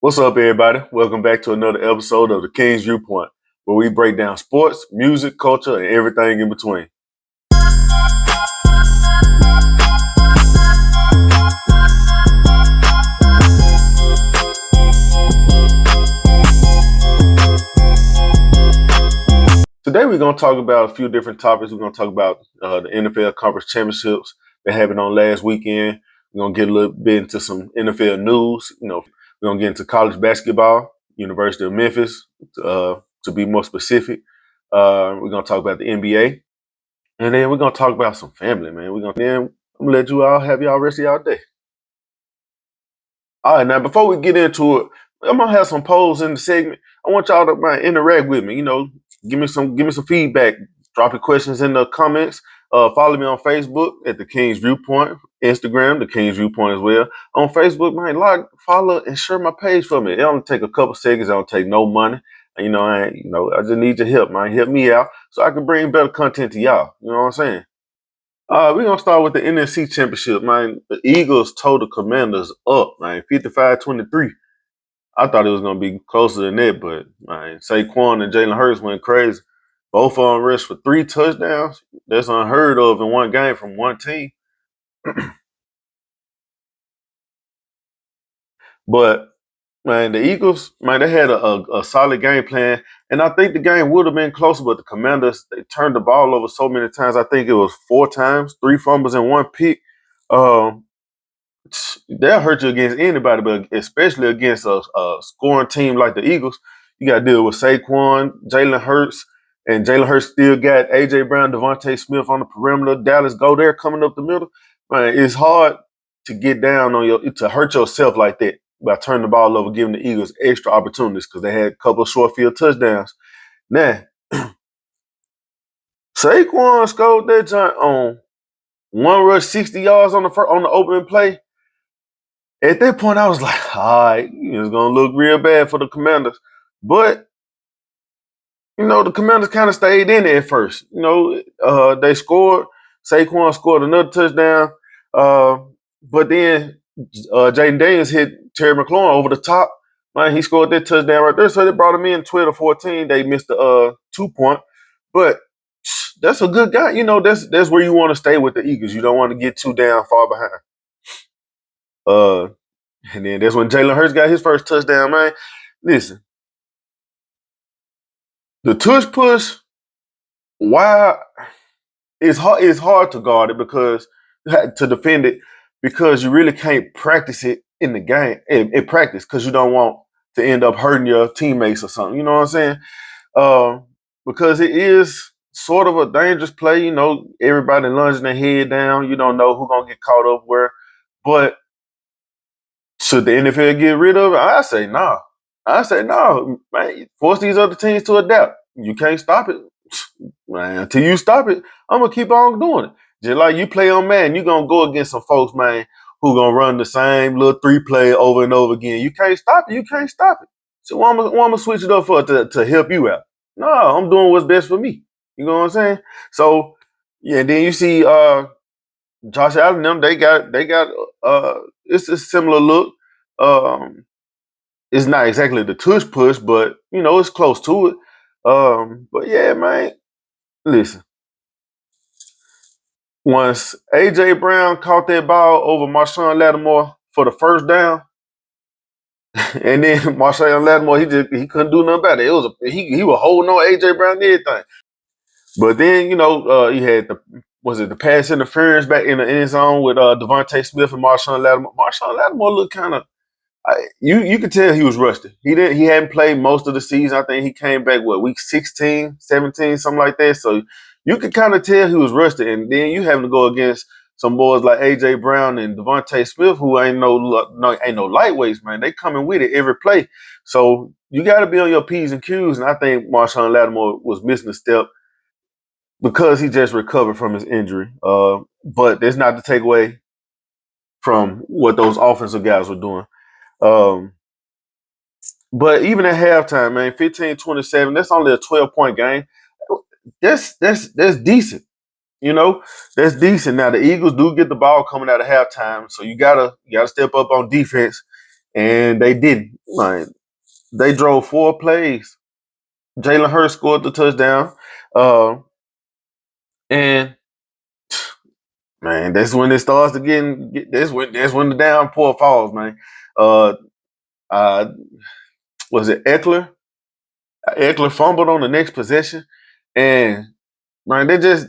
What's up, everybody? Welcome back to another episode of the King's Viewpoint, where we break down sports, music, culture, and everything in between. Today, we're going to talk about a few different topics. We're going to talk about the NFL Conference Championships that happened on last weekend. We're going to get a little bit into some NFL news. We're going to get into college basketball, University of Memphis, to be more specific. We're going to talk about the NBA. And then we're going to talk about some family, man. I'm going to let you all have y'all rest of y'all day. All right, now, before we get into it, I'm going to have some polls in the segment. I want y'all to interact with me. Give me some feedback. Drop your questions in the comments. Follow me on Facebook at The King's Viewpoint. Instagram, The King's Viewpoint as well. On Facebook, man, like, follow, and share my page for me. It only take a couple seconds. I don't take no money. I just need your help, man. Help me out so I can bring better content to y'all. You know what I'm saying? We're going to start with the NFC Championship, man. The Eagles told the Commanders up, man, 55-23. I thought it was going to be closer than that, but man, Saquon and Jalen Hurts went crazy. Both of them rushed for 3 touchdowns. That's unheard of in one game from one team. But, man, the Eagles, man, they had a solid game plan. And I think the game would have been closer, but the Commanders, they turned the ball over so many times. I think it was 4 times, 3 fumbles and 1 pick. They'll hurt you against anybody, but especially against a scoring team like the Eagles. You got to deal with Saquon, Jalen Hurts, and Jalen Hurts still got A.J. Brown, Devontae Smith on the perimeter. Dallas go there coming up the middle. Man, it's hard to get down to hurt yourself like that by turning the ball over, giving the Eagles extra opportunities because they had a couple of short field touchdowns. Now, Saquon scored that giant on one rush, 60 yards on the opening play. At that point, I was like, all right, it's going to look real bad for the Commanders. But, the Commanders kind of stayed in it at first. They scored. Saquon scored another touchdown. But then Jaden Daniels hit Terry McLaurin over the top. Man, he scored that touchdown right there. So they brought him in 12-14. They missed the 2-point. But that's a good guy. That's where you want to stay with the Eagles. You don't want to get too down far behind. And then that's when Jalen Hurts got his first touchdown, man. Listen, the tush push, why it's hard to guard it to defend it because you really can't practice it in the game in practice because you don't want to end up hurting your teammates or something. You know what I'm saying? Because it is sort of a dangerous play. Everybody lunging their head down. You don't know who's gonna get caught up where, but should the NFL get rid of it? I say no. Man. Force these other teams to adapt. You can't stop it. Man, until you stop it, I'm going to keep on doing it. Just like you play on Madden, you're going to go against some folks, man, who going to run the same little 3-play over and over again. You can't stop it. So why am I going to switch it up for to help you out? No, I'm doing what's best for me. You know what I'm saying? So, yeah, then you see Josh Allen, them, they got it's a similar look. It's not exactly the tush push, but it's close to it. But yeah, man, listen. Once A.J. Brown caught that ball over Marshawn Lattimore for the first down, and then Marshawn Lattimore, he couldn't do nothing about it. He was holding on A.J. Brown and everything. But then, he had the pass interference back in the end zone with Devontae Smith and Marshawn Lattimore. Marshawn Lattimore looked kind of, you could tell he was rusty. He hadn't played most of the season. I think he came back, week 16, 17, something like that. So you could kind of tell he was rusty. And then you having to go against some boys like A.J. Brown and Devontae Smith, who ain't no lightweights, man. They coming with it every play. So you got to be on your P's and Q's. And I think Marshawn Lattimore was missing a step because he just recovered from his injury. But that's not to take away from what those offensive guys were doing. But even at halftime, man, 15-27, that's only a 12-point game. That's decent. That's decent. Now the Eagles do get the ball coming out of halftime, so you gotta step up on defense and they didn't. Like they drove 4 plays. Jalen Hurts scored the touchdown, uh, and man, that's when it starts to that's when the downpour falls, man. Uh, uh, was it Eckler? Eckler fumbled on the next possession, and man, they just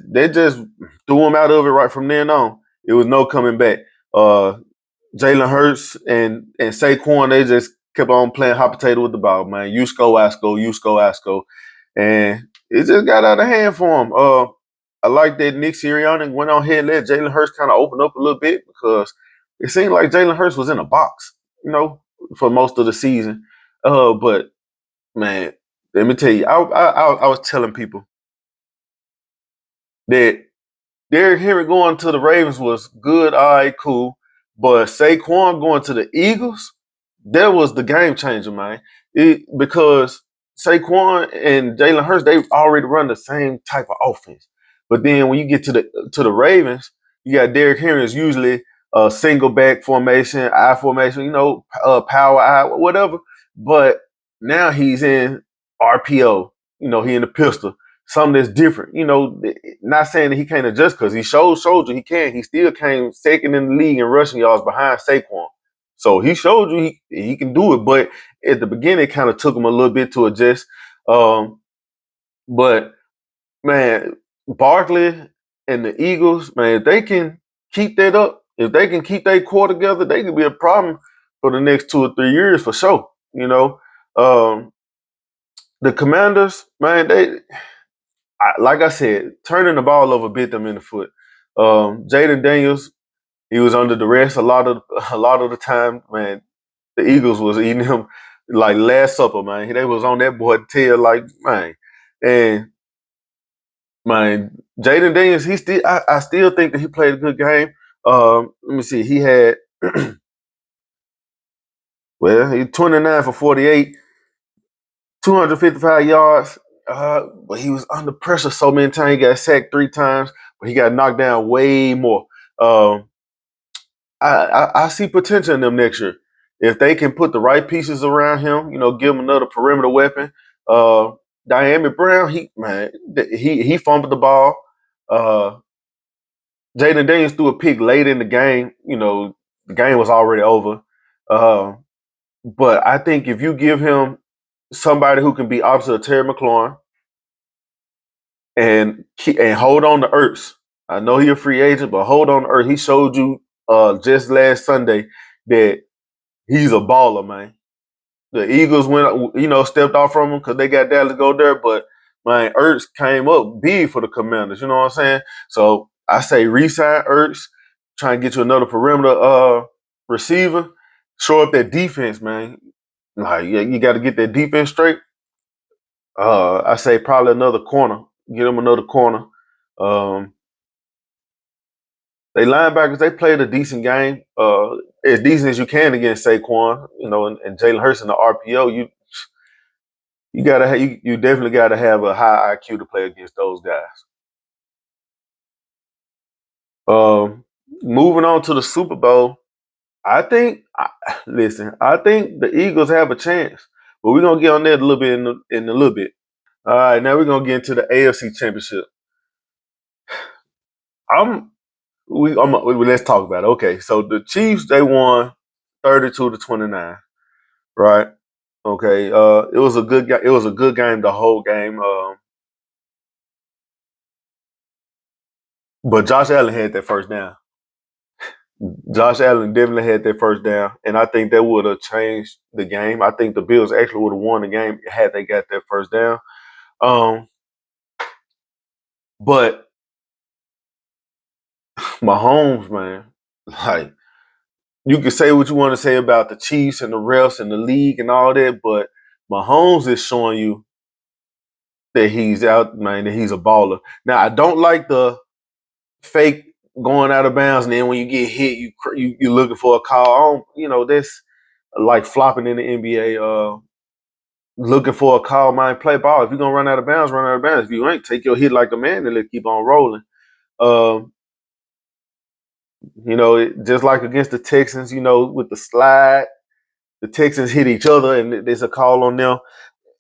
threw him out of it right from then on. It was no coming back. Uh, Jalen Hurts and Saquon, they just kept on playing hot potato with the ball, man. You score, I score, you score, I score. And it just got out of hand for him. I like that Nick Sirianni went on ahead and let Jalen Hurts kind of open up a little bit because it seemed like Jalen Hurts was in a box, for most of the season. But man, let me tell you, I was telling people that Derrick Henry going to the Ravens was good, all right, cool. But Saquon going to the Eagles, that was the game changer, man. Because Saquon and Jalen Hurts, they already run the same type of offense. But then when you get to the Ravens, you got Derrick Henry is usually a single back formation, I formation, power I, whatever. But now he's in RPO. He in the pistol. Something that's different. Not saying that he can't adjust because he showed you he can. He still came second in the league in rushing yards behind Saquon. So he showed you he can do it, but at the beginning, it kind of took him a little bit to adjust. But man, Barkley and the Eagles, man, if they can keep that up, if they can keep their core together, they could be a problem for the next 2 or 3 years for sure. Um, the Commanders, man, like I said, turning the ball over bit them in the foot. Jaden Daniels, he was under duress a lot of the time, man. The Eagles was eating him like Last Supper, man. They was on that boy tail, like, man. And man, Jaden Daniels, I still think that he played a good game. Let me see, he had he 29 for 48, 255 yards. But he was under pressure so many times. He got sacked 3 times, but he got knocked down way more. Um, I see potential in them next year if they can put the right pieces around him. Give him another perimeter weapon. Uh, Diami Brown, he fumbled the ball. Uh, Jaden Daniels threw a pick late in the game. The game was already over. Uh, but I think if you give him somebody who can be opposite of Terry McLaurin and hold on to Ertz. I know he's a free agent, but hold on to Ertz. He showed you just last Sunday that he's a baller, man. The Eagles stepped off from him because they got Dallas to go there, but man, Ertz came up big for the Commanders. You know what I'm saying? So I say re-sign Ertz, try and get you another perimeter receiver, show up that defense, man. Like, yeah, you got to get that defense straight. I say probably another corner. Get him another corner. Um, they linebackers, they played a decent game, as decent as you can against Saquon, and Jalen Hurts in the RPO. You definitely gotta have a high IQ to play against those guys. Moving on to the Super Bowl, I think. Listen, I think the Eagles have a chance, but we're gonna get on that a little bit in a little bit. All right, now we're gonna get into the AFC Championship. I'm let's talk about it. Okay, so the Chiefs, they won 32-29, right? Okay, it was a good it was a good game the whole game. But Josh Allen had that first down. Josh Allen definitely had that first down, and I think that would have changed the game. I think the Bills actually would have won the game had they got that first down. Um, but Mahomes, man, like, you can say what you want to say about the Chiefs and the refs and the league and all that, but Mahomes is showing you that he's out, man, that he's a baller. Now, I don't like the fake going out of bounds, and then when you get hit, you're looking for a call. That's like flopping in the NBA. Looking for a call, man, play ball. If you're gonna run out of bounds, run out of bounds. If you ain't, take your hit like a man and let keep on rolling. Um, just like against the Texans, with the slide. the Texans hit each other and there's a call on them.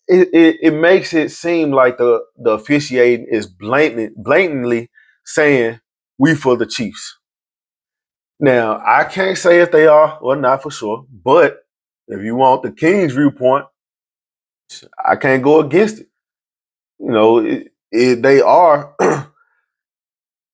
It makes it seem like the officiating is blatantly saying we for the Chiefs. Now I can't say if they are or not for sure, but if you want the King's viewpoint, I can't go against it. You know, they are.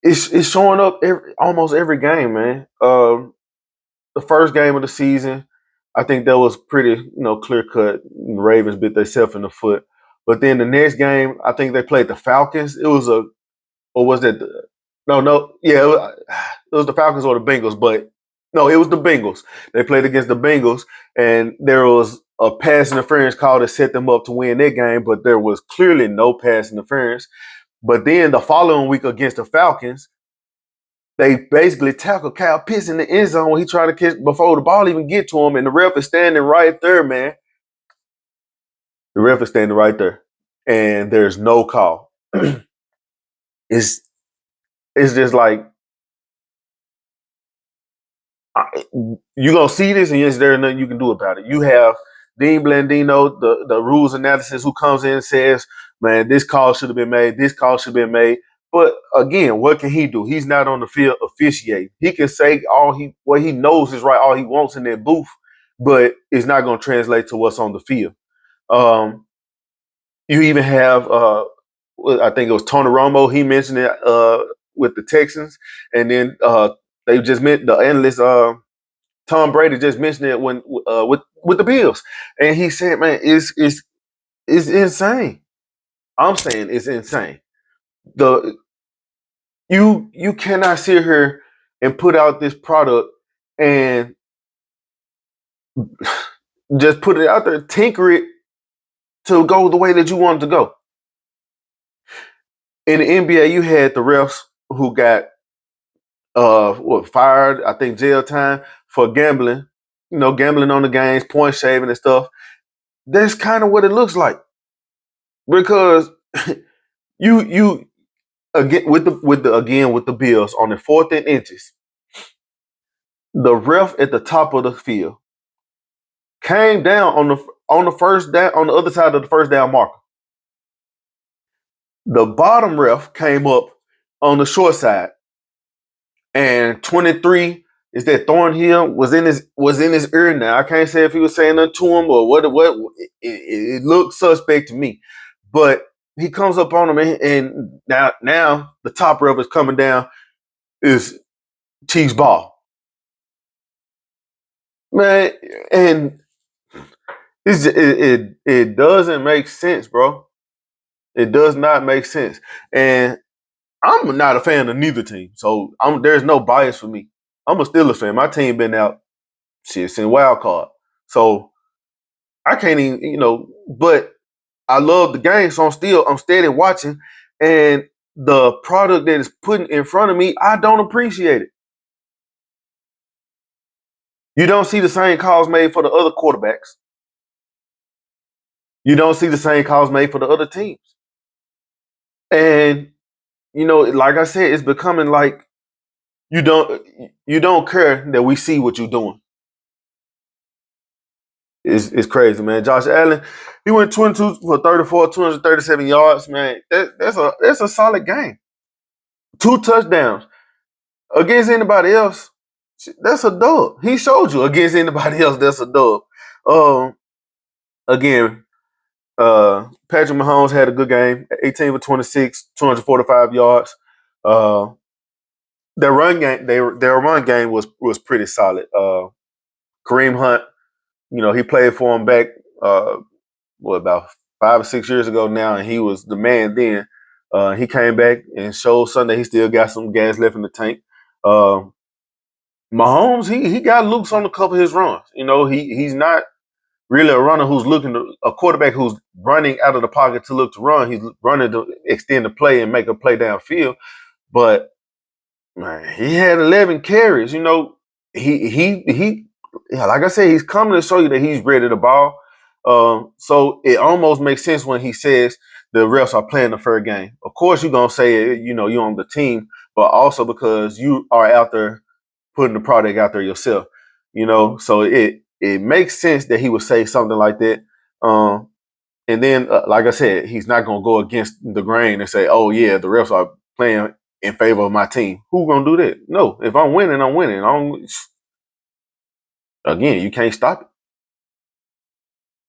It's showing up almost every game, man. The first game of the season, I think that was pretty, clear cut. The Ravens bit themselves in the foot. But then the next game, I think they played the Falcons. It was or was that no, yeah, it was the Falcons or the Bengals, but no, it was the Bengals. They played against the Bengals, and there was a pass interference call that set them up to win that game, but there was clearly no pass interference. But then the following week against the Falcons, they basically tackled Kyle Pitts in the end zone when he tried to catch before the ball even get to him, and the ref is standing right there, man. The ref is standing right there, and there's no call. it's it's just like you gonna see this, and yes, there's nothing you can do about it. You have Dean Blandino, the rules analysis, who comes in and says, "Man, this call should have been made. This call should have been made." But again, what can he do? He's not on the field officiating. He can say what he knows is right, all he wants in that booth, but it's not going to translate to what's on the field. Um, you even have, I think it was Tony Romo. He mentioned it with the Texans, and then they just meant the analyst. Tom Brady just mentioned it when with the Bills, and he said, "Man, it's insane." I'm saying it's insane. The you cannot sit here and put out this product and just put it out there, tinker it to go the way that you want it to go. In the NBA, you had the refs who got fired, I think jail time for gambling, gambling on the games, point shaving and stuff. That's kind of what it looks like. Because you again with the Bills on the 4th and inches, the ref at the top of the field came down on the first down on the other side of the first down marker. The bottom ref came up on the short side, and 23 is that Thornhill was in his ear. Now I can't say if he was saying nothing to him or what. It looked suspect to me, but he comes up on him, and now the top ref is coming down is Chiefs ball, man, and it doesn't make sense, bro. It does not make sense, and I'm not a fan of neither team, so there's no bias for me. I'm a Steelers fan. My team been out since wild card, so I can't even, But I love the game, so I'm steady watching, and the product that is put in front of me, I don't appreciate it. You don't see the same calls made for the other quarterbacks. You don't see the same calls made for the other teams, and like I said, it's becoming like you don't care that we see what you're doing. It's crazy, man. Josh Allen, he went 22 for 34, 237 yards, man. That's a solid game. 2 touchdowns against anybody else. That's a dub. He showed you against anybody else. That's a dub. Um, again, Patrick Mahomes had a good game. 18 for 26, 245 yards. Uh, their run game was pretty solid. Kareem Hunt, he played for him back about 5 or 6 years ago now, and he was the man then. He came back and showed Sunday he still got some gas left in the tank. Uh, Mahomes, he got loose on a couple of his runs. He's not really a runner who's a quarterback who's running out of the pocket to look to run. He's running to extend the play and make a play downfield. But man, he had 11 carries. He like I said, he's coming to show you that he's ready to ball. So it almost makes sense when he says the refs are playing a fair game. Of course, you're gonna say you're on the team, but also because you are out there putting the product out there yourself. So it makes sense that he would say something like that. Um, and then, like I said, he's not going to go against the grain and say, "Oh yeah, the refs are playing in favor of my team." Who gonna do that? No, if I'm winning, I'm winning. Again, you can't stop it.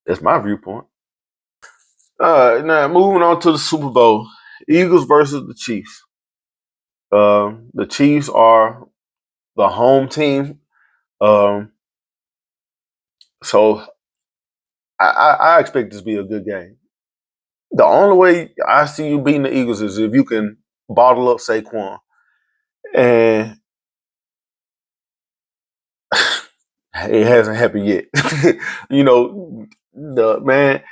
That's my viewpoint. Now moving on to the Super Bowl, Eagles versus the Chiefs. The Chiefs are the home team, um, so I expect this to be a good game. The only way I see you beating the Eagles is if you can bottle up Saquon, and it hasn't happened yet. you know, the man,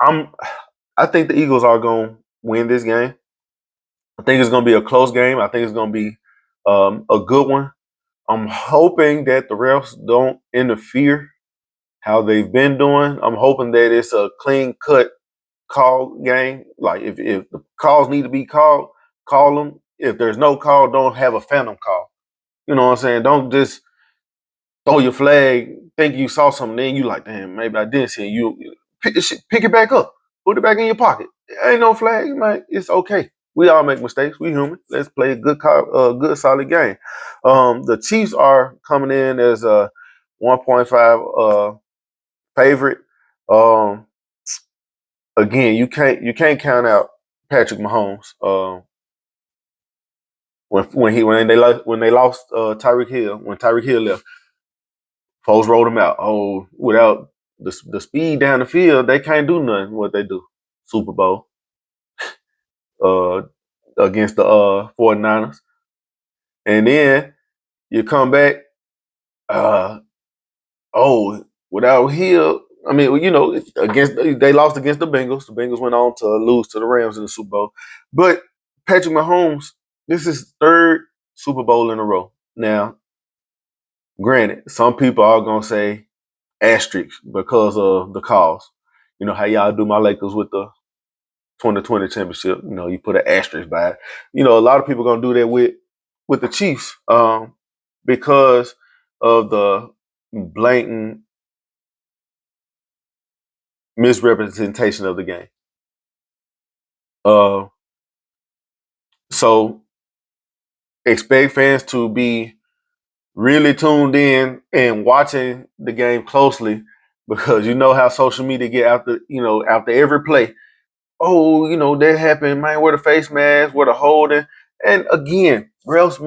I'm. I think the Eagles are going to win this game. I think it's going to be a close game. I think it's going to be a good one. I'm hoping that the refs don't interfere how they've been doing. I'm hoping that it's a clean cut call game. Like if the calls need to be called, call them. If there's no call, don't have a phantom call. You know what I'm saying? Don't just throw your flag, think you saw something, then you like, damn, maybe I didn't see it. You pick it back up, put it back in your pocket. Ain't no flag, man. It's okay. We all make mistakes. We human. Let's play a good solid game. The Chiefs are coming in as a 1.5 favorite. Um, Again, you can't count out Patrick Mahomes. When they lost Tyreek Hill, when Tyreek Hill left, folks rolled him out. Oh, without the speed down the field, they can't do nothing. What they do, Super Bowl uh, against the 49ers, and then you come back. Uh, oh, without Hill, I mean, against they lost against the Bengals. The Bengals went on to lose to the Rams in the Super Bowl, but Patrick Mahomes, this is third Super Bowl in a row. Now, granted, some people are gonna say asterisk because of the calls. You know how y'all do my Lakers with the 2020 championship. You put an asterisk by it. A lot of people gonna do that with the Chiefs because of the blatant misrepresentation of the game. Uh, so expect fans to be really tuned in and watching the game closely because you know how social media get after every play. Oh, that happened, man. Where the face mask, where the holding, and again, refs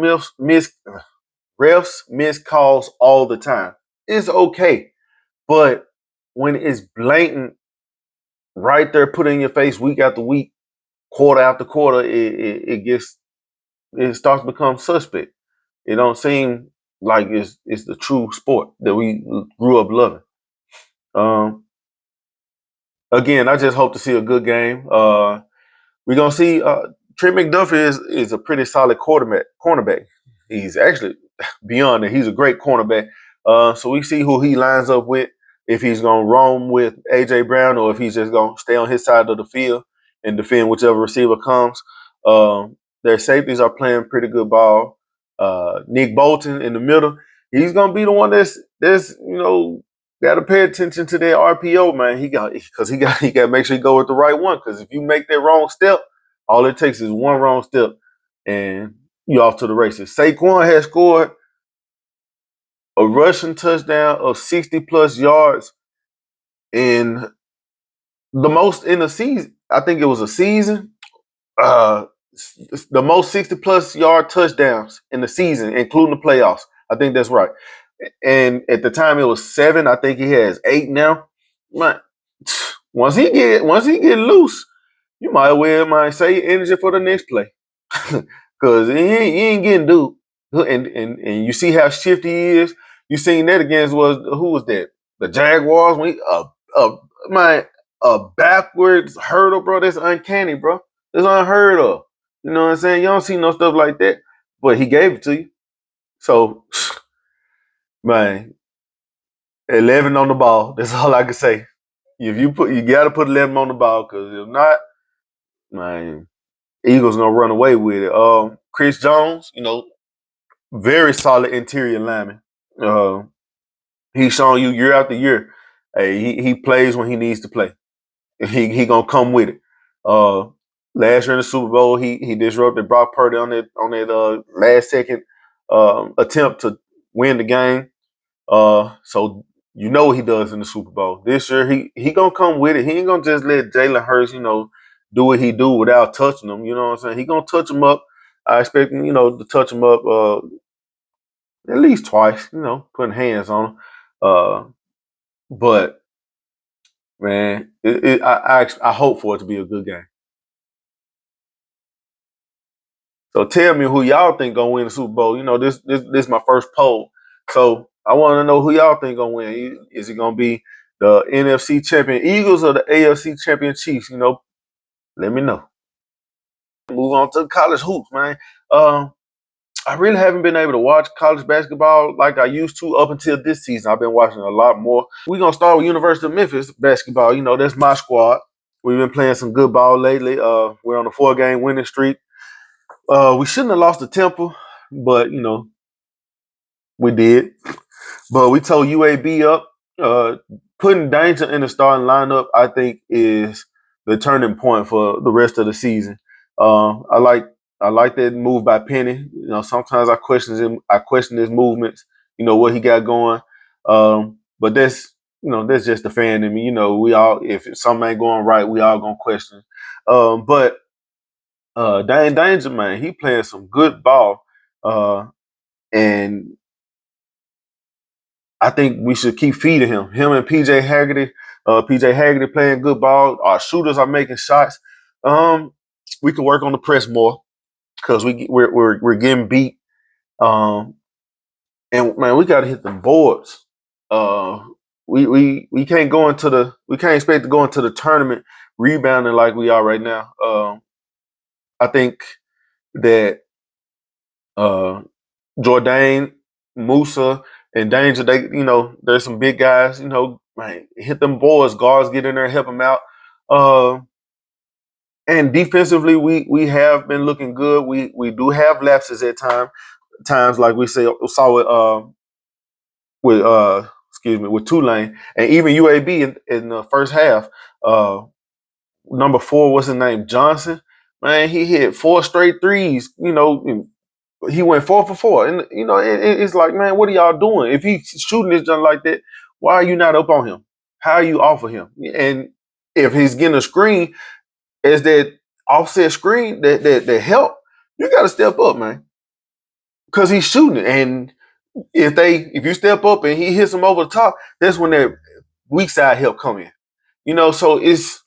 miss calls all the time. It's okay, but when it's blatant, right there, put in your face, week after week, quarter after quarter, it starts to become suspect. It don't seem like it's the true sport that we grew up loving. Um, Again, I just hope to see a good game. We're gonna see Trent McDuffie is a pretty solid cornerback. He's actually beyond that. He's a great cornerback. So we see who he lines up with. If he's gonna roam with AJ Brown or if he's just gonna stay on his side of the field and defend whichever receiver comes. Their safeties are playing pretty good ball. Nick Bolton in the middle. He's gonna be the one that's got to pay attention to that RPO, man. He got to make sure he go with the right one. Because if you make that wrong step, all it takes is one wrong step, and you're off to the races. Saquon has scored a rushing touchdown of 60 plus yards in the most in a season. I think it was a season. Uh, the most 60 plus yard touchdowns in the season, including the playoffs. I think that's right. And at the time it was 7. I think he has 8 now. Man, once he get loose, you might say energy for the next play. Cause he ain't getting dude. And you see how shifty he is. You seen that against who was that? The Jaguars when my a backwards hurdle, bro. That's uncanny, bro. That's unheard of. You know what I'm saying? You don't see no stuff like that. But he gave it to you. So man, 11 on the ball. That's all I can say. If you gotta put 11 on the ball, because if not, man, Eagles gonna run away with it. Chris Jones, very solid interior lineman. Uh, He's showing you year after year. Hey, he plays when he needs to play. He gonna come with it. Uh, Last year in the Super Bowl, he disrupted Brock Purdy on that last second attempt to win the game. So you know what he does in the Super Bowl. This year he gonna come with it. He ain't gonna just let Jalen Hurts, do what he do without touching him. You know what I'm saying? He gonna touch him up. I expect him, to touch him up at least twice. Putting hands on him. But man, I hope for it to be a good game. So tell me who y'all think gonna win the Super Bowl. This is my first poll. So I want to know who y'all think gonna win. Is it gonna be the NFC champion Eagles or the AFC champion Chiefs? Let me know. Move on to college hoops, man. I really haven't been able to watch college basketball like I used to up until this season. I've been watching a lot more. We're gonna start with University of Memphis basketball. That's my squad. We've been playing some good ball lately. We're on a 4-game winning streak. We shouldn't have lost the Temple, but we did. But we told UAB up. Putting Danger in the starting lineup, I think, is the turning point for the rest of the season. I like that move by Penny. Sometimes I question him. I question his movements. What he got going. But that's just the fan in me. We all, if something ain't going right, we all gonna question. But Danger, man, he playing some good ball. And I think we should keep feeding him. Him and PJ Haggerty. PJ Haggerty playing good ball. Our shooters are making shots. We can work on the press more because we're getting beat. And man, we got to hit the boards. We can't we can't expect to go into the tournament rebounding like we are right now. I think that Jordan, Musa, and Danger, there's some big guys, man, hit them boards, guards get in there, help them out. And defensively, we have been looking good. We do have lapses at times like we saw with Tulane and even UAB in the first half. Number 4, what's his name? Johnson. Man, he hit 4 straight threes. He went 4 for 4, and it's like, man, what are y'all doing? If he's shooting this junk like that, why are you not up on him? How are you off of him? And if he's getting a screen, as that offset screen that help, you got to step up, man, because he's shooting it. And if you step up and he hits him over the top, that's when that weak side help come in. So it's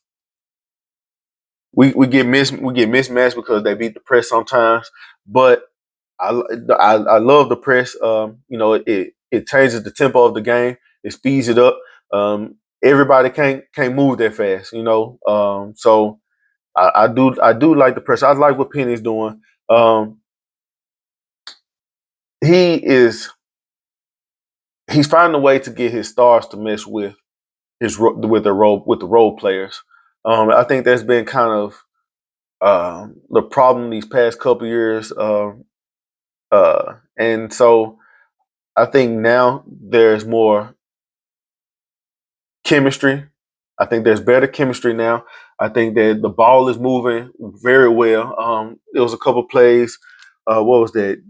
we get mismatched because they beat the press sometimes, but I love the press. It changes the tempo of the game. It speeds it up. Everybody can't move that fast. So I do like the press. I like what Penny's doing. He's finding a way to get his stars to mesh with the role players. I think that's been kind of the problem these past couple years. And so I think now there's more chemistry. I think there's better chemistry now. I think that the ball is moving very well. There was a couple plays. What was that?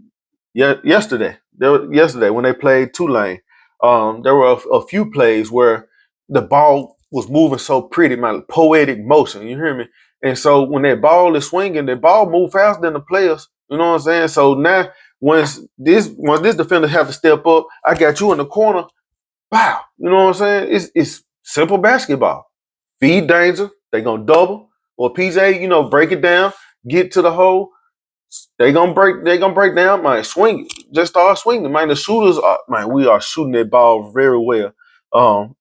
Yesterday. Yesterday when they played Tulane, there were a few plays where the ball was moving so pretty, my poetic motion. You hear me? And so when that ball is swinging, the ball move faster than the players. You know what I'm saying? So now once this defender have to step up, I got you in the corner. Wow, you know what I'm saying? It's simple basketball. Feed Danger, they gonna double. Or PJ, break it down, get to the hole. They gonna break down, man. Swing it. Just start swinging, man. The shooters are, man, we are shooting that ball very well.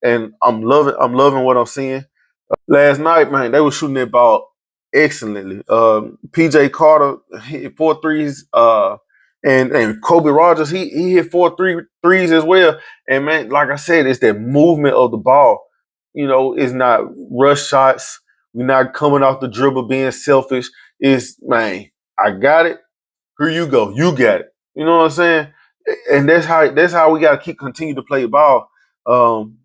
And I'm loving what I'm seeing. Last night, man, they were shooting that ball excellently. PJ Carter hit 4 threes. And Kobe Rogers, he hit 4 threes as well. And man, like I said, it's that movement of the ball. It's not rush shots. We're not coming off the dribble being selfish. It's, man, I got it. Here you go. You got it. You know what I'm saying? And that's how we gotta continue to play ball. Um,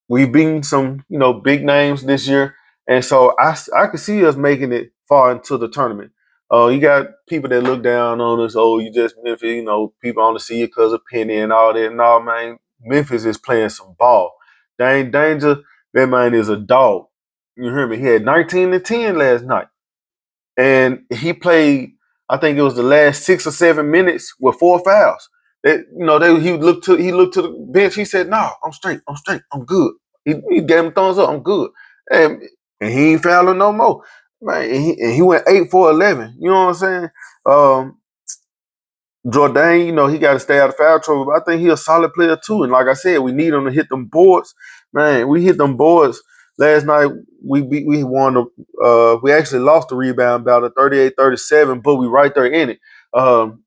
we've beaten some, big names this year, and so I could see us making it far into the tournament. You got people that look down on us. Oh, you just Memphis. People only see you because of Penny and all that. No, man, Memphis is playing some ball. Dane Danger, that man is a dog. You hear me? He had 19 and 10 last night, and he played. I think it was the last 6 or 7 minutes with 4 fouls. He looked to the bench. He said, "No, I'm straight. I'm straight. I'm good." He gave him thumbs up. I'm good, and he ain't fouling no more, man. And he went 8 for 11. You know what I'm saying? Um, Jordan, he got to stay out of foul trouble. But I think he's a solid player too. And like I said, we need him to hit them boards. Man, we hit them boards last night. We won we actually lost the rebound battle 38-37, but we right there in it. Um,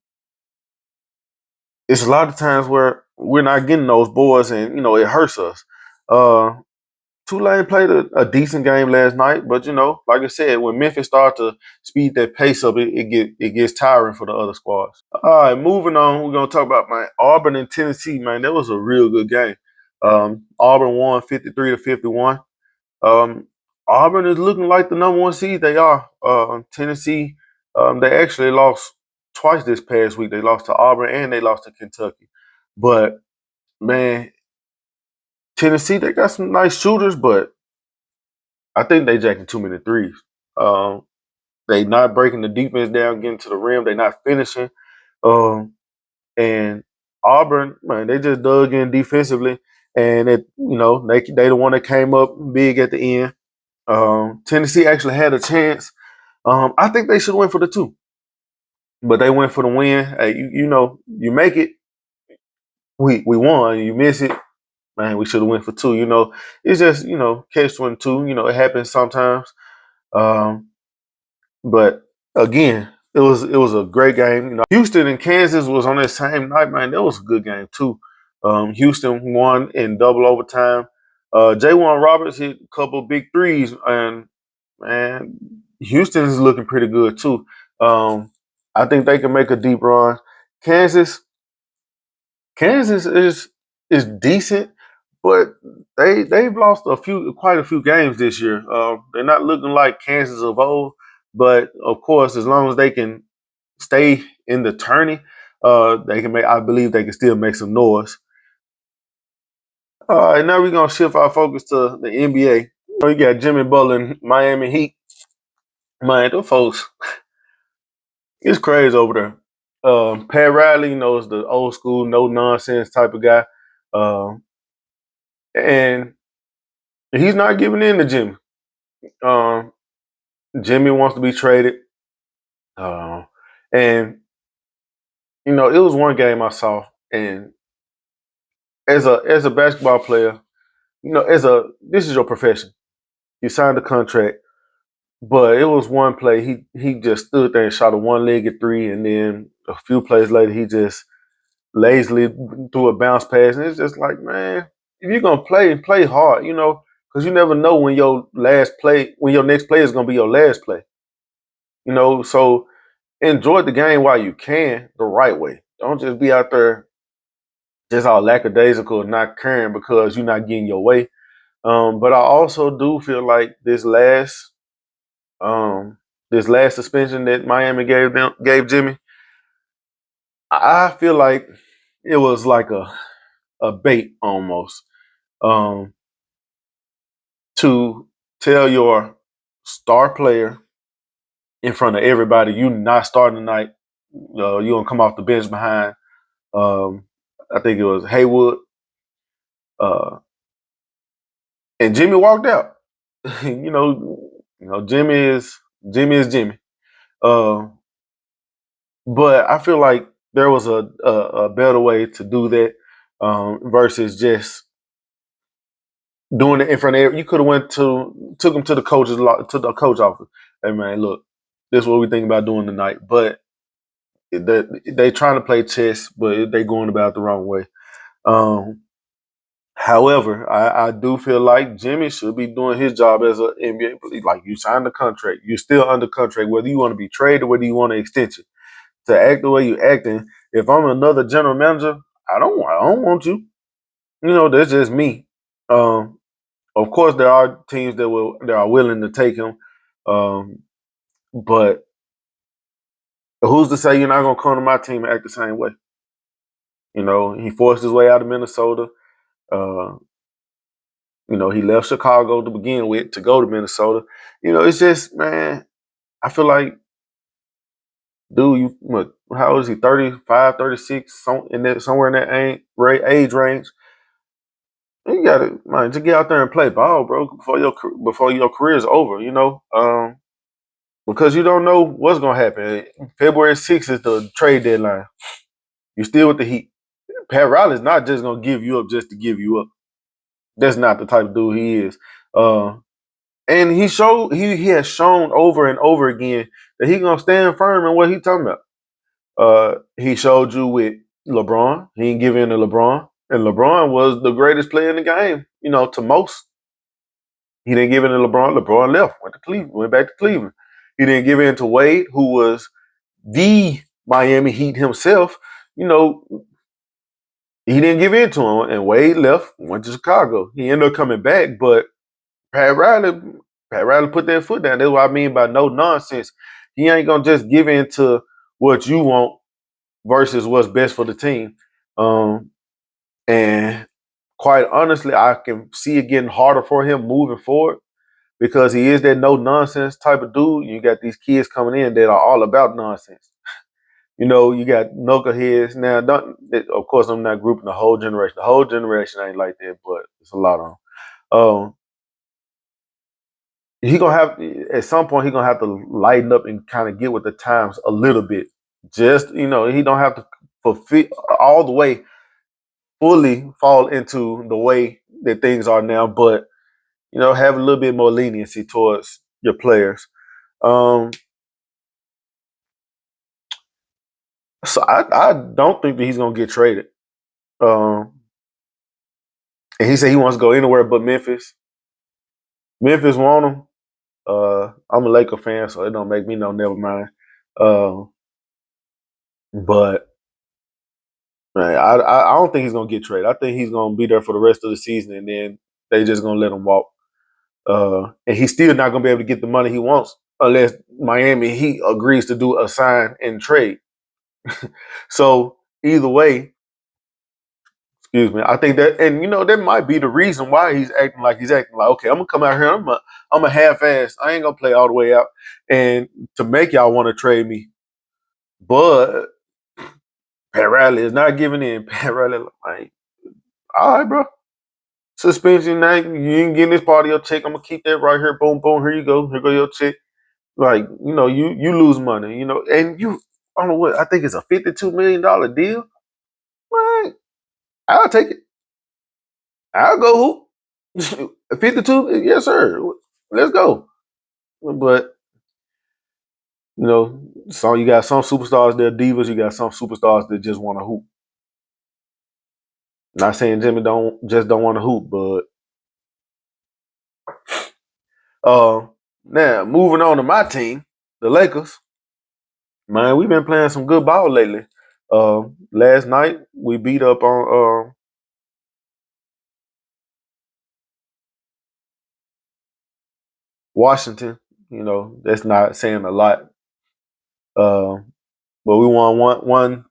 it's a lot of times where we're not getting those boards, and it hurts us. Uh, Tulane played a decent game last night, but like I said, when Memphis starts to speed that pace up, it gets tiring for the other squads. All right, moving on, we're gonna talk about my Auburn and Tennessee. Man, that was a real good game. Auburn won 53-51. Um, Auburn is looking like the number one seed. They are. Tennessee, they actually lost twice this past week. They lost to Auburn and they lost to Kentucky. But man, Tennessee, they got some nice shooters, but I think they jacking too many threes. Um, they not breaking the defense down, getting to the rim. They not finishing. Um, and Auburn, man, they just dug in defensively, and they the one that came up big at the end. Tennessee actually had a chance. I think they should win for the two, but they went for the win. Hey, you make it, we won. You miss it, man. We should have went for two. It's just catch 22. It happens sometimes. Um, But again, it was a great game. Houston and Kansas was on that same night, man. That was a good game too. Houston won in double overtime. J1 Roberts hit a couple of big threes, and man, Houston is looking pretty good too. I think they can make a deep run. Kansas, Kansas is decent, but they've lost quite a few games this year. They're not looking like Kansas of old, but of course, as long as they can stay in the tourney, they can make. I believe they can still make some noise. All right, now we're gonna shift our focus to the NBA. You got Jimmy Butler and Miami Heat. Man, those folks, it's crazy over there. Pat Riley, is the old school, no nonsense type of guy, and he's not giving in to Jimmy. Um, Jimmy wants to be traded, uh, and it was one game I saw, and as a basketball player, this is your profession. You signed a contract, but it was one play. He just stood there and shot a one-legged three, and then a few plays later, he just lazily threw a bounce pass, and it's just like, man, if you're gonna play hard, because you never know when your next play is gonna be your last play. So enjoy the game while you can, the right way. Don't just be out there just all lackadaisical and not caring because you're not getting your way. But I also do feel like um, this last suspension that Miami gave Jimmy, I feel like it was like a bait almost, um, to tell your star player in front of everybody you not starting tonight. You're gonna come off the bench behind. Um, I think it was Haywood, uh, and Jimmy walked out. Jimmy is Jimmy. Uh, but I feel like there was a better way to do that, versus just doing it in front of. You could have took him to the coach office. Hey man, look, this is what we think about doing tonight. But they trying to play chess, but they going about it the wrong way. Um, However, I do feel like Jimmy should be doing his job as an NBA player. Like, you signed the contract, you're still under contract, whether you want to be traded or whether you want an extension. To act the way you're acting, if I'm another general manager, I don't want you. That's just me. Um, of course, there are teams that are willing to take him, um, but who's to say you're not gonna come to my team and act the same way? He forced his way out of Minnesota. Uh, he left Chicago to begin with to go to Minnesota. It's just, man, I feel like, dude, how old is he? 35, 36, somewhere in that age range. You gotta, man, just get out there and play ball, bro, before your career is over. Because you don't know what's gonna happen. February 6th is the trade deadline. You still with the Heat. Pat Riley's not just gonna give you up just to give you up. That's not the type of dude he is. Uh, and he has shown over and over again that he gonna stand firm in what he talking about. He showed you with LeBron. He didn't give in to LeBron, and LeBron was the greatest player in the game. To most. He didn't give in to LeBron. LeBron left, went back to Cleveland. He didn't give in to Wade, who was the Miami Heat himself. You know, he didn't give in to him, and Wade left, went to Chicago. He ended up coming back, but Pat Riley, Pat Riley put that foot down. That's what I mean by no nonsense. He ain't gonna just give in to what you want versus what's best for the team. And quite honestly, I can see it getting harder for him moving forward because he is that no nonsense type of dude. You got these kids coming in that are all about nonsense. You got knuckleheads now. Of course, I'm not grouping the whole generation. The whole generation ain't like that, but it's a lot of them. He gonna have at some point he gonna have to lighten up and kind of get with the times a little bit. Just he don't have to fulfill all the way fully fall into the way that things are now, but have a little bit more leniency towards your players. Um, so I don't think that he's gonna get traded. Um, and he said he wants to go anywhere but Memphis. Memphis want him. I'm a Laker fan, so it don't make me no never mind. Uh, but man, I don't think he's gonna get traded. I think he's gonna be there for the rest of the season, and then they just gonna let him walk. And he's still not gonna be able to get the money he wants unless Miami Heat agrees to do a sign and trade. So either way, excuse me, I think that, and that might be the reason why he's acting like he's acting like, okay, I'm gonna come out here, I'm a half-ass, I ain't gonna play all the way out, and to make y'all want to trade me, but Pat Riley is not giving in. Pat Riley, like, all right, bro, suspension night, you ain't getting this part of your check. I'm gonna keep that right here. Boom, boom. Here go your check. Like, you lose money, and I don't know what I think it's a $52 million deal. Right, I'll take it. I'll go hoop. 52, yes, sir. Let's go. But so you got some superstars that are divas. You got some superstars that just want to hoop. Not saying Jimmy don't want to hoop, but now moving on to my team, the Lakers. Man, we've been playing some good ball lately. Last night we beat up on Washington. That's not saying a lot. Uh, but we won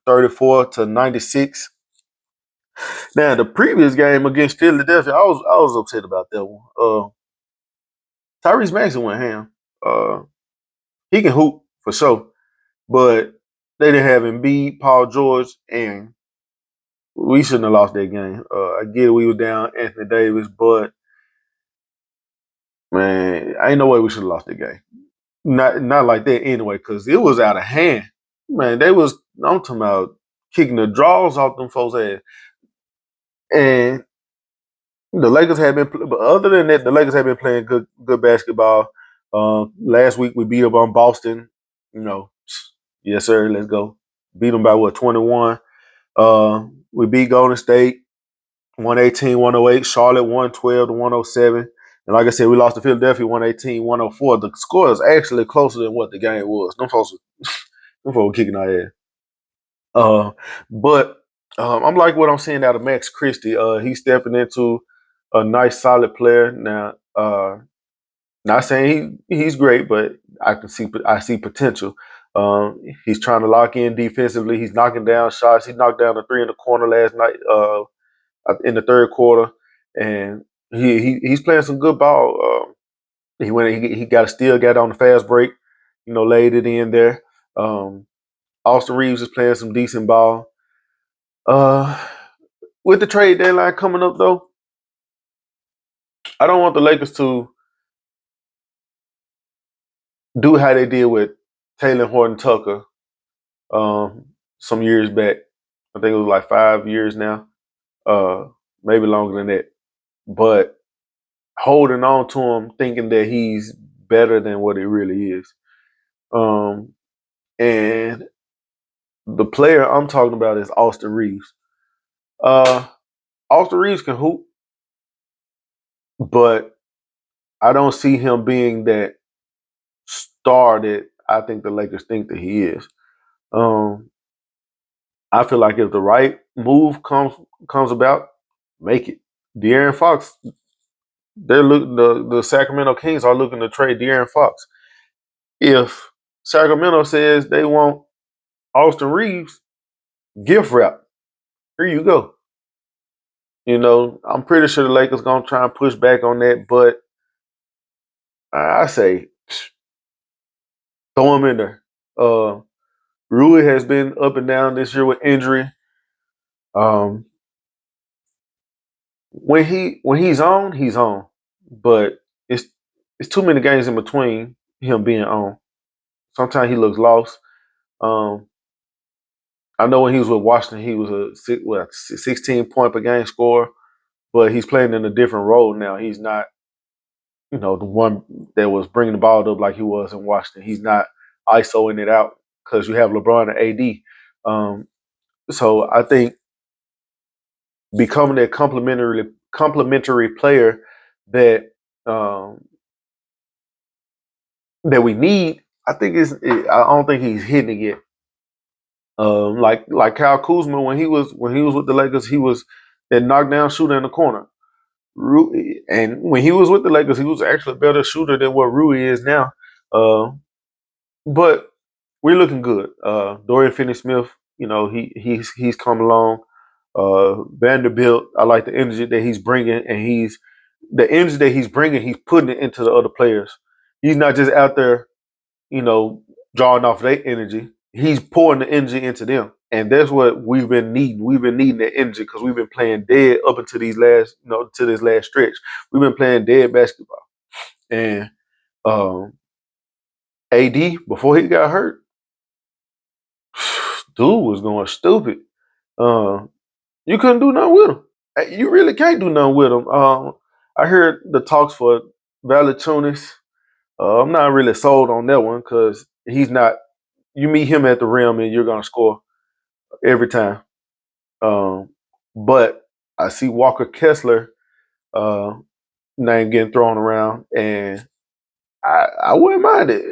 134-96. Now the previous game against Philadelphia, I was upset about that one. Tyrese Maxey went ham. He can hoop for sure, but they didn't have Embiid, Paul George, and we shouldn't have lost that game. I get it, we were down Anthony Davis, but man, ain't no way we should have lost that game. Not like that anyway, because it was out of hand. Man, I'm talking about kicking the draws off them folks' ass. And the Lakers have been, but other than that, the Lakers have been playing good basketball. Last week we beat up on Boston. Yes sir, let's go. Beat them by what, 21. We beat Golden State 118-108. Charlotte 112-107. And like I said, we lost to Philadelphia 118-104. The score is actually closer than what the game was. Them folks were kicking our ass. But I'm like what I'm seeing out of Max Christie. He's stepping into a nice, solid player now. Not saying he's great, but I see potential. He's trying to lock in defensively. He's knocking down shots. He knocked down a three in the corner last night in the third quarter, and he's playing some good ball. He got a steal, got on the fast break, laid it in there. Um, Austin Reeves is playing some decent ball. Uh, with the trade deadline coming up, though, I don't want the Lakers to do how they did with Taylor Horton Tucker some years back. I think it was like 5 years now, uh, maybe longer than that. But holding on to him, thinking that he's better than what he really is. Um, and the player I'm talking about is Austin Reeves. Uh, Austin Reeves can hoop, but I don't see him being that star that I think the Lakers think that he is. Um, I feel like if the right move comes about, make it. De'Aaron Fox, the Sacramento Kings are looking to trade De'Aaron Fox. If Sacramento says they want Austin Reeves, gift wrap. Here you go. I'm pretty sure the Lakers gonna try and push back on that, but I say throw him in there. Rui has been up and down this year with injury. Um, when he's on, he's on. But it's too many games in between him being on. Sometimes he looks lost. Um, I know when he was with Washington, he was a 16 point per game scorer, but he's playing in a different role now. He's not, the one that was bringing the ball up like he was in Washington. He's not ISOing it out because you have LeBron and AD. So I think becoming a complementary player that um, that we need, I think I don't think he's hitting it yet. Like Kyle Kuzma when he was with the Lakers, he was that knockdown shooter in the corner. And when he was with the Lakers, he was actually a better shooter than what Rui is now. Uh, but we're looking good. Dorian Finney-Smith, he's come along. Vanderbilt, I like the energy that he's bringing, and he's putting it into the other players. He's not just out there, you know, drawing off their energy. He's pouring the energy into them, and that's what we've been needing. We've been needing that energy because we've been playing dead up until to this last stretch. We've been playing dead basketball, and um, AD before he got hurt, dude was going stupid. Uh, you couldn't do nothing with him. You really can't do nothing with him. I heard the talks for Valanciunas. I'm not really sold on that one because he's not. You meet him at the rim and you're gonna score every time. Um, but I see Walker Kessler uh, name getting thrown around, and I wouldn't mind it.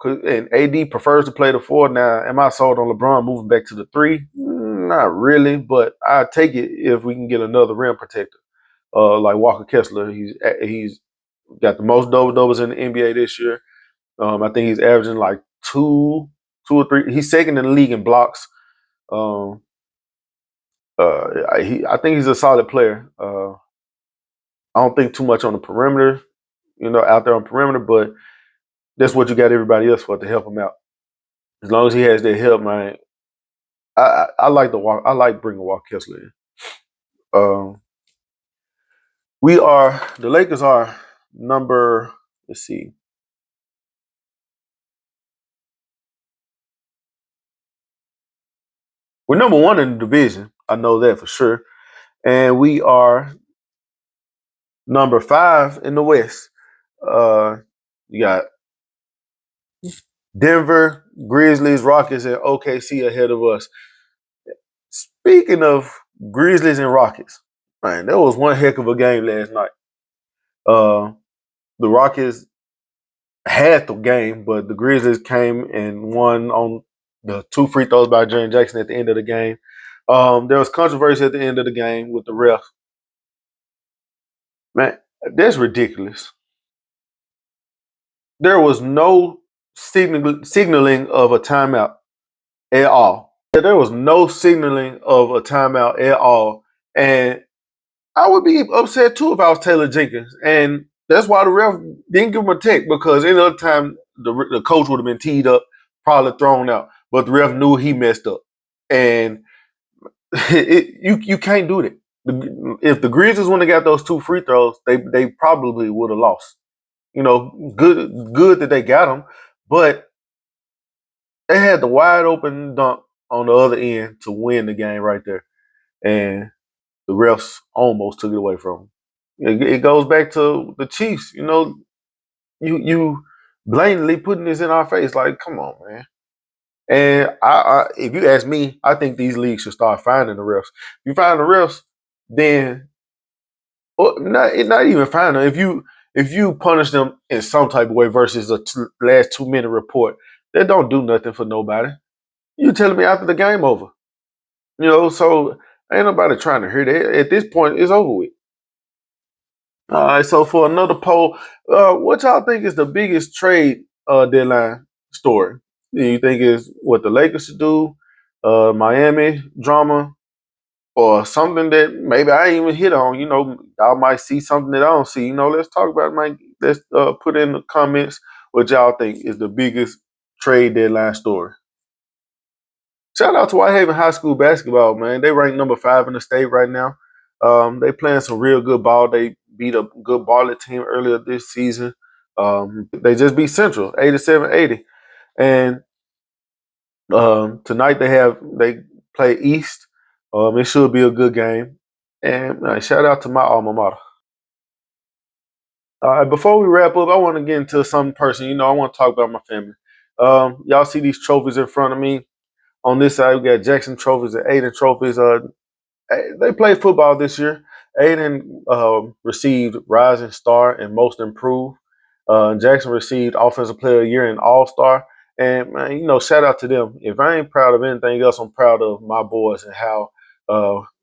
And AD prefers to play the four. Now, am I sold on LeBron moving back to the three? Not really, but I take it if we can get another rim protector like Walker Kessler. He's got the most double doubles in the NBA this year. I think he's averaging like two or three. He's second in the league in blocks. Um, I think he's a solid player. I don't think too much on the perimeter, out there on perimeter, but that's what you got everybody else for to help him out. As long as he has that help, man. I like the walk. I like bringing Walker Kessler in. Um, the Lakers are number. Let's see. We're number one in the division. I know that for sure, and we are number 5 in the West. You got Denver, Grizzlies, Rockets, and OKC ahead of us. Speaking of Grizzlies and Rockets, man, that was one heck of a game last night. Uh, the Rockets had the game, but the Grizzlies came and won on the 2 free throws by Jaren Jackson at the end of the game. There was controversy at the end of the game with the ref. Man, that's ridiculous. There was no signaling of a timeout at all. There was no signaling of a timeout at all. And I would be upset too if I was Taylor Jenkins. And that's why the ref didn't give him a tech, because any other time the coach would have been teed up, probably thrown out. But the ref knew he messed up. And you can't do that. If the Grizzlies wouldn't have got those 2 free throws, they probably would have lost. Good that they got them, but they had the wide open dunk on the other end to win the game right there, and the refs almost took it away from them. It goes back to the Chiefs. You blatantly putting this in our face. Like, come on, man. And if you ask me, I think these leagues should start finding the refs. If you find the refs, then not even finding them. If you punish them in some type of way versus a last 2-minute report, that don't do nothing for nobody. You telling me after the game over? So ain't nobody trying to hear that. At this point, it's over with. All right. So for another poll, what y'all think is the biggest trade deadline story? Do you think is what the Lakers should do, Miami drama, or something that maybe I ain't even hit on? Y'all might see something that I don't see. Let's talk about it, Mike. Let's put in the comments what y'all think is the biggest trade deadline story. Shout out to Whitehaven High School basketball, man. They rank number 5 in the state right now. They playing some real good ball. They beat a good Bartlett team earlier this season. They just beat Central 87-80. And tonight they play East. It should be a good game. And shout out to my alma mater. Before we wrap up, I want to get into something personal. I want to talk about my family. Y'all see these trophies in front of me. On this side, we got Jackson trophies and Aiden trophies. They played football this year. Aiden received Rising Star and Most Improved. Jackson received Offensive Player of the Year and All Star. And man, shout out to them. If I ain't proud of anything else, I'm proud of my boys and how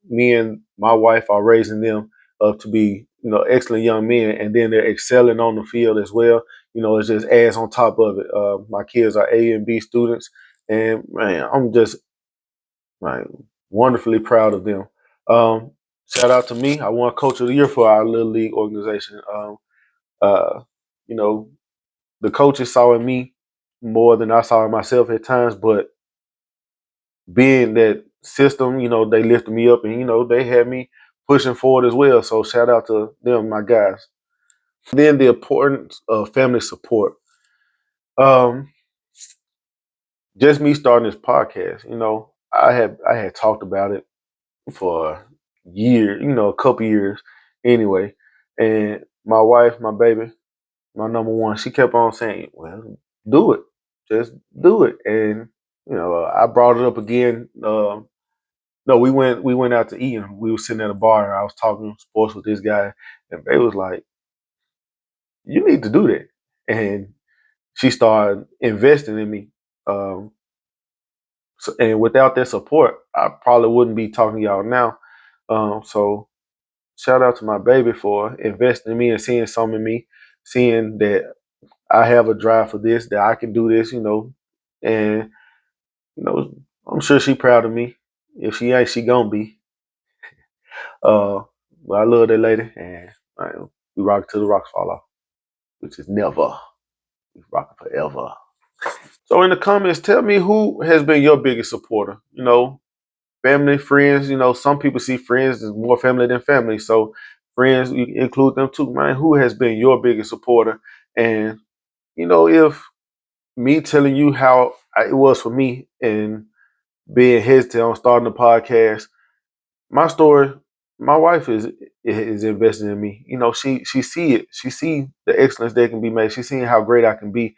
me and my wife are raising them up to be excellent young men, and then they're excelling on the field as well. It just adds on top of it. My kids are A and B students, and man, I'm just like wonderfully proud of them. Um, Shout out to me. I won Coach of the Year for our little league organization. Uh, you know, the coaches saw in me more than I saw in myself at times, but being that system, they lifted me up, and they had me pushing forward as well. So shout out to them, my guys. Then the importance of family support. Um, just me starting this podcast, I had talked about it for years, a couple years anyway. And my wife, my baby, my number one, she kept on saying, "Well, do it, just do it." And I brought it up again. No, we went out to eat, and we were sitting at a bar, and I was talking sports with this guy, and they was like, "You need to do that." And she started investing in me. And without their support, I probably wouldn't be talking to y'all now. So shout out to my baby for investing in me and seeing something in me, seeing that I have a drive for this, that I can do this, and you know, I'm sure she proud of me. If she ain't, she gonna be. Uh, but I love that lady, and we rock till the rocks fall off, which is never. We rock forever. So in the comments, tell me who has been your biggest supporter. Family, friends. Some people see friends as more family than family. So friends, you include them too, man. Who has been your biggest supporter? And if me telling you how it was for me and being hesitant on starting the podcast, my story, my wife is investing in me. She see it. She see the excellence that can be made. She's seeing how great I can be.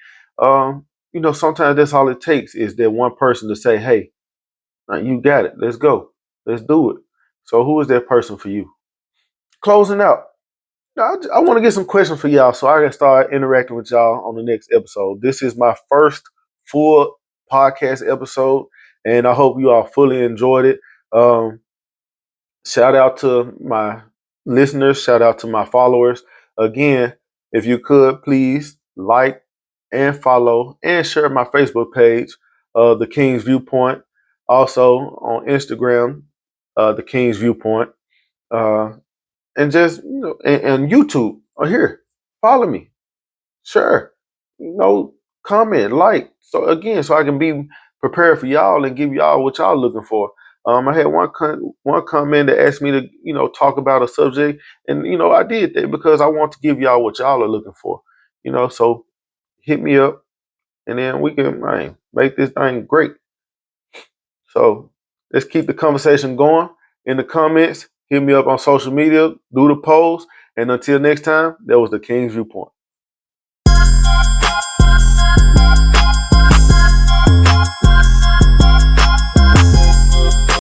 Sometimes that's all it takes is that one person to say, "Hey, you got it. Let's go. Let's do it." So who is that person for you? Closing out. I want to get some questions for y'all so I can start interacting with y'all on the next episode. This is my first full podcast episode, and I hope you all fully enjoyed it. Um, Shout out to my listeners. Shout out to my followers. Again, if you could please like and follow and share my Facebook page, The King's Viewpoint. Also on Instagram, The King's Viewpoint. Uh, and just, and YouTube. Oh, here, follow me. Sure. Comment, like. So again, so I can be prepared for y'all and give y'all what y'all looking for. I had one comment that asked me to, talk about a subject, and I did that because I want to give y'all what y'all are looking for. So hit me up, and then we can, man, make this thing great. So let's keep the conversation going in the comments. Hit me up on social media, do the polls, and until next time, that was the King's Viewpoint.